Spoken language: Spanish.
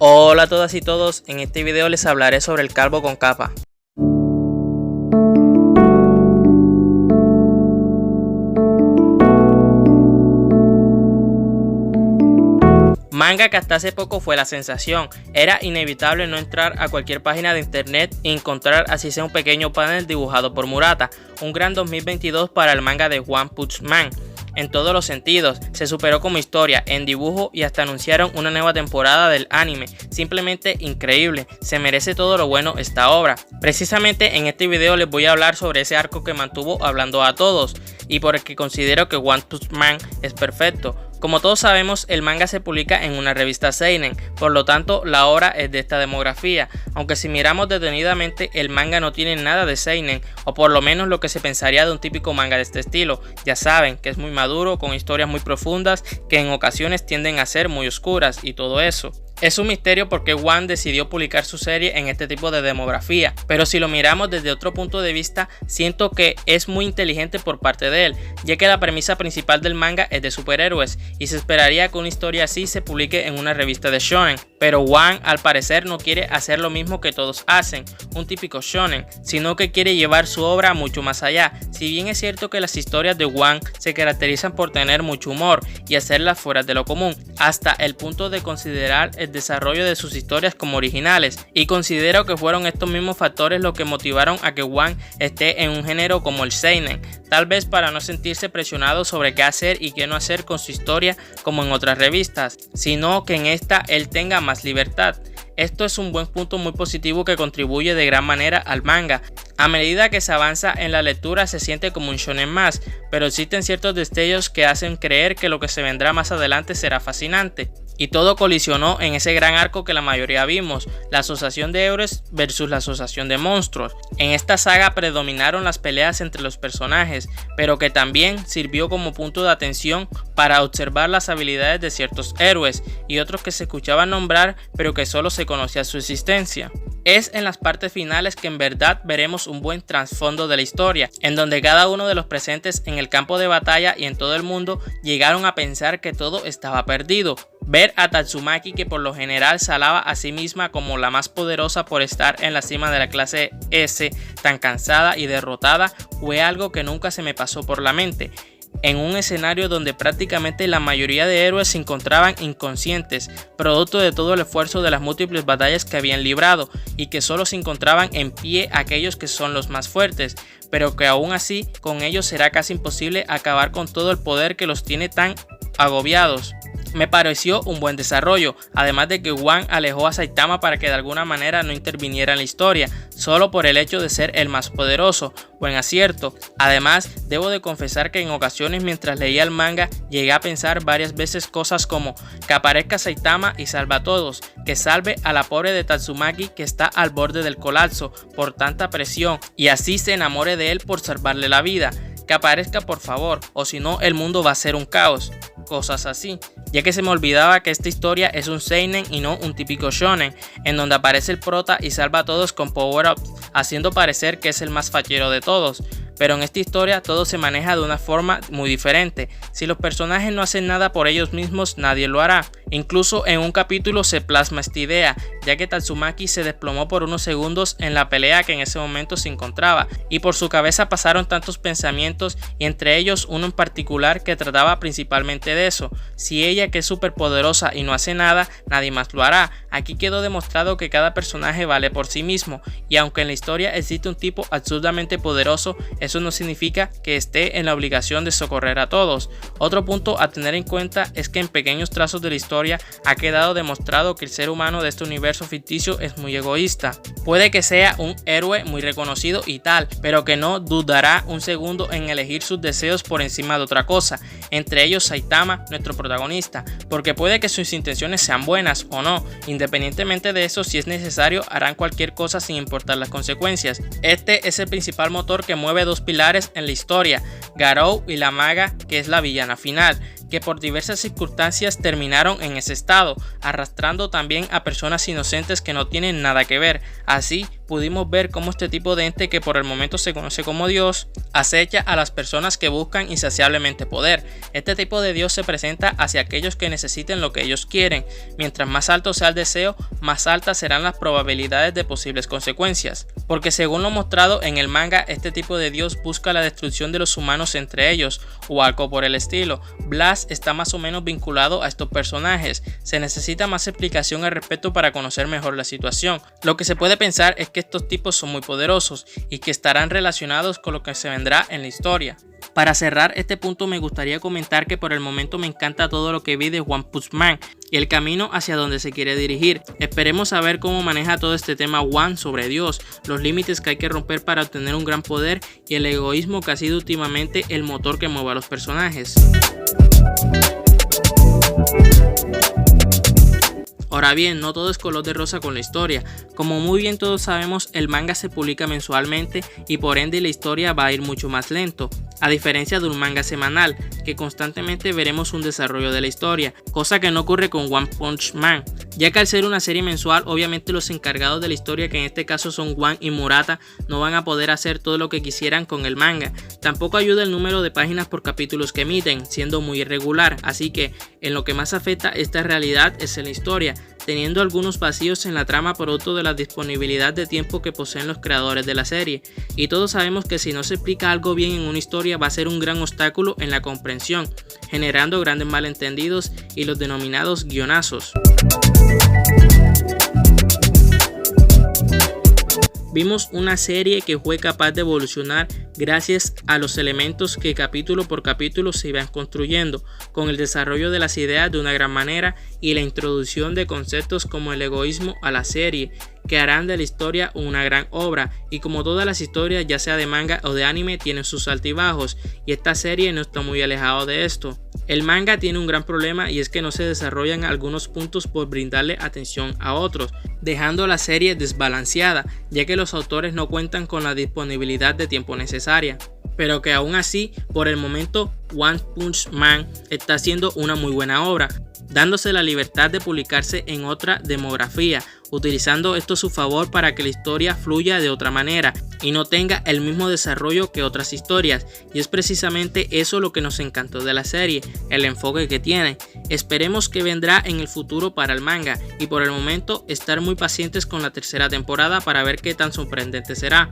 Hola a todas y todos, en este video les hablaré sobre el calvo con capa. Manga que hasta hace poco fue la sensación. Era inevitable no entrar a cualquier página de internet y encontrar así sea un pequeño panel dibujado por Murata, un gran 2022 para el manga de One Punch Man. En todos los sentidos, se superó como historia, en dibujo y hasta anunciaron una nueva temporada del anime. Simplemente increíble, se merece todo lo bueno esta obra. Precisamente en este video les voy a hablar sobre ese arco que mantuvo hablando a todos y por el que considero que One Punch Man es perfecto. Como todos sabemos, el manga se publica en una revista seinen, por lo tanto la obra es de esta demografía, aunque si miramos detenidamente el manga no tiene nada de seinen, o por lo menos lo que se pensaría de un típico manga de este estilo. Ya saben que es muy maduro, con historias muy profundas que en ocasiones tienden a ser muy oscuras y todo eso. Es un misterio por qué One decidió publicar su serie en este tipo de demografía, pero si lo miramos desde otro punto de vista, siento que es muy inteligente por parte de él, ya que la premisa principal del manga es de superhéroes y se esperaría que una historia así se publique en una revista de shonen, pero One al parecer no quiere hacer lo mismo que todos hacen, un típico shonen, sino que quiere llevar su obra mucho más allá. Si bien es cierto que las historias de One se caracterizan por tener mucho humor y hacerlas fuera de lo común, hasta el punto de considerar el desarrollo de sus historias como originales, y considero que fueron estos mismos factores los que motivaron a que One esté en un género como el seinen, tal vez para no sentirse presionado sobre qué hacer y qué no hacer con su historia como en otras revistas, sino que en esta él tenga más libertad. Esto es un buen punto muy positivo que contribuye de gran manera al manga. A medida que se avanza en la lectura se siente como un shonen más, pero existen ciertos destellos que hacen creer que lo que se vendrá más adelante será fascinante. Y todo colisionó en ese gran arco que la mayoría vimos, la asociación de héroes versus la asociación de monstruos. En esta saga predominaron las peleas entre los personajes, pero que también sirvió como punto de atención para observar las habilidades de ciertos héroes y otros que se escuchaban nombrar pero que solo se conocía su existencia. Es en las partes finales que en verdad veremos un buen trasfondo de la historia, en donde cada uno de los presentes en el campo de batalla y en todo el mundo llegaron a pensar que todo estaba perdido. Ver a Tatsumaki, que por lo general se alaba a sí misma como la más poderosa por estar en la cima de la clase S, tan cansada y derrotada, fue algo que nunca se me pasó por la mente. En un escenario donde prácticamente la mayoría de héroes se encontraban inconscientes, producto de todo el esfuerzo de las múltiples batallas que habían librado, y que solo se encontraban en pie aquellos que son los más fuertes, pero que aún así con ellos será casi imposible acabar con todo el poder que los tiene tan agobiados. Me pareció un buen desarrollo, además de que One alejó a Saitama para que de alguna manera no interviniera en la historia, solo por el hecho de ser el más poderoso. Buen acierto. Además, debo de confesar que en ocasiones mientras leía el manga llegué a pensar varias veces cosas como que aparezca Saitama y salva a todos, que salve a la pobre de Tatsumaki que está al borde del colapso por tanta presión y así se enamore de él por salvarle la vida. Que aparezca por favor, o si no el mundo va a ser un caos, cosas así, ya que se me olvidaba que esta historia es un seinen y no un típico shonen, en donde aparece el prota y salva a todos con power-ups, haciendo parecer que es el más fachero de todos. Pero en esta historia todo se maneja de una forma muy diferente. Si los personajes no hacen nada por ellos mismos, nadie lo hará. Incluso en un capítulo se plasma esta idea, ya que Tatsumaki se desplomó por unos segundos en la pelea que en ese momento se encontraba, y por su cabeza pasaron tantos pensamientos, y entre ellos uno en particular que trataba principalmente de eso. Si ella, que es súper poderosa y no hace nada, nadie más lo hará. Aquí quedó demostrado que cada personaje vale por sí mismo, y aunque en la historia existe un tipo absurdamente poderoso, eso no significa que esté en la obligación de socorrer a todos. Otro punto a tener en cuenta es que en pequeños trazos de la historia ha quedado demostrado que el ser humano de este universo ficticio es muy egoísta. Puede que sea un héroe muy reconocido y tal, pero que no dudará un segundo en elegir sus deseos por encima de otra cosa, entre ellos Saitama, nuestro protagonista, porque puede que sus intenciones sean buenas o no, independientemente de eso, si es necesario harán cualquier cosa sin importar las consecuencias. Este es el principal motor que mueve dos pilares en la historia, Garou y la maga, que es la villana final, que por diversas circunstancias terminaron en ese estado, arrastrando también a personas inocentes que no tienen nada que ver. Así pudimos ver cómo este tipo de ente, que por el momento se conoce como Dios, acecha a las personas que buscan insaciablemente poder. Este tipo de Dios se presenta hacia aquellos que necesiten lo que ellos quieren. Mientras más alto sea el deseo, más altas serán las probabilidades de posibles consecuencias. Porque según lo mostrado en el manga, este tipo de Dios busca la destrucción de los humanos entre ellos, o algo por el estilo. Blast está más o menos vinculado a estos personajes. Se necesita más explicación al respecto para conocer mejor la situación. Lo que se puede pensar es que estos tipos son muy poderosos y que estarán relacionados con lo que se vendrá en la historia. Para cerrar este punto, me gustaría comentar que por el momento me encanta todo lo que vi de One Punch Man y el camino hacia donde se quiere dirigir. Esperemos saber cómo maneja todo este tema One sobre Dios, los límites que hay que romper para obtener un gran poder y el egoísmo que ha sido últimamente el motor que mueve a los personajes. Ahora bien, no todo es color de rosa con la historia. Como muy bien todos sabemos, el manga se publica mensualmente y por ende la historia va a ir mucho más lento, a diferencia de un manga semanal, que constantemente veremos un desarrollo de la historia, cosa que no ocurre con One Punch Man, ya que al ser una serie mensual, obviamente los encargados de la historia, que en este caso son One y Murata, no van a poder hacer todo lo que quisieran con el manga. Tampoco ayuda el número de páginas por capítulos que emiten, siendo muy irregular, así que en lo que más afecta esta realidad es en la historia, teniendo algunos vacíos en la trama producto de la disponibilidad de tiempo que poseen los creadores de la serie, y todos sabemos que si no se explica algo bien en una historia va a ser un gran obstáculo en la comprensión, generando grandes malentendidos y los denominados guionazos. Vimos una serie que fue capaz de evolucionar gracias a los elementos que capítulo por capítulo se iban construyendo, con el desarrollo de las ideas de una gran manera y la introducción de conceptos como el egoísmo a la serie, que harán de la historia una gran obra. Y como todas las historias, ya sea de manga o de anime, tienen sus altibajos, y esta serie no está muy alejado de esto. El manga tiene un gran problema, y es que no se desarrollan algunos puntos por brindarle atención a otros, dejando la serie desbalanceada, ya que los autores no cuentan con la disponibilidad de tiempo necesaria. Pero que aún así, por el momento, One Punch Man está haciendo una muy buena obra, dándose la libertad de publicarse en otra demografía, utilizando esto a su favor para que la historia fluya de otra manera y no tenga el mismo desarrollo que otras historias, y es precisamente eso lo que nos encantó de la serie, el enfoque que tiene. Esperemos que vendrá en el futuro para el manga, y por el momento estar muy pacientes con la tercera temporada para ver qué tan sorprendente será.